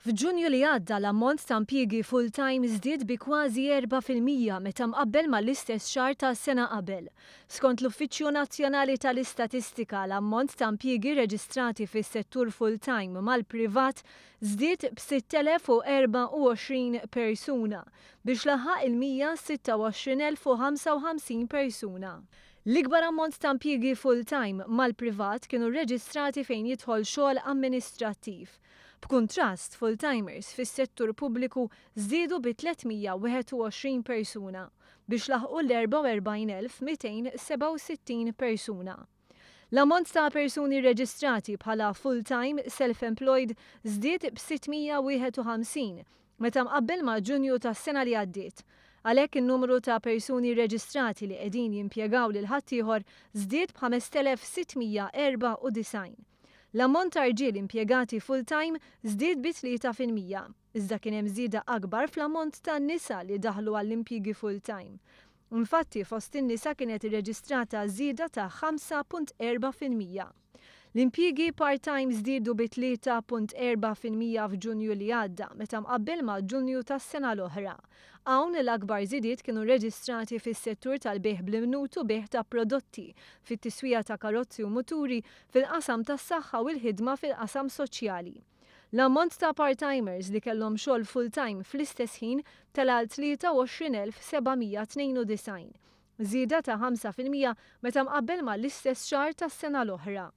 F'Ġunju li għadda l-ammont ta' impjiegi full-time żdied bi kważi 4% meta mqabbel mal-istess xahar tas-sena qabel. Skont l-Uffiċċju Nazzjonali tal-Istatistika, l-ammont ta' impjiegi reġistrati fis-settur full-time mal-privat żdied b'6,024 persuna biex laħaq il-126,055 persuna. L-ikbar ammont ta' impjiegi full-time mal-privat kienu rreġistrati fejn jidħol xogħol amministrattiv. B'kuntrast, full-timers fis-settur pubbliku żdiedu bi 321 persuna biex laħqu l-44,267 persuna. L-ammont ta' persuni reġistrati bħala full-time self-employed żdied b'651 meta mqabbel ma' Ġunju tas-sena li għaddiet. Għalhekk in-numru ta' persuni reġistrati li qegħdin jimpjegaw lil ħaddieħor żdied b'5,694. L-ammont ta' irġiel impjegati full-time żdied bi 3%, iżda kien hemm żieda akbar fl-ammont ta' nisa li daħlu għall-impjiegi full-time. Infatti fost in-nisa kienet irreġistrata żieda ta' 5.4%. L-impjiegi part-time żdiedu bi 3.4% f'Ġunju li għadda meta mqabbel ma' Ġunju tas-sena l-oħra. Hawn l-akbar żiediet kienu rreġistrati fis-settur tal-bejħ bl-imnut u bejħ ta' prodotti, fit-tiswija ta' karozzi u muturi, fil-qasam tas-saħħa u l-ħidma fil-qasam soċjali. L-ammont ta' part-timers li kellhom xogħol full-time fl-istess ħin tela' 23,792, żieda ta' 5% meta mqabbel mal-istess xahar tas-sena l-oħra.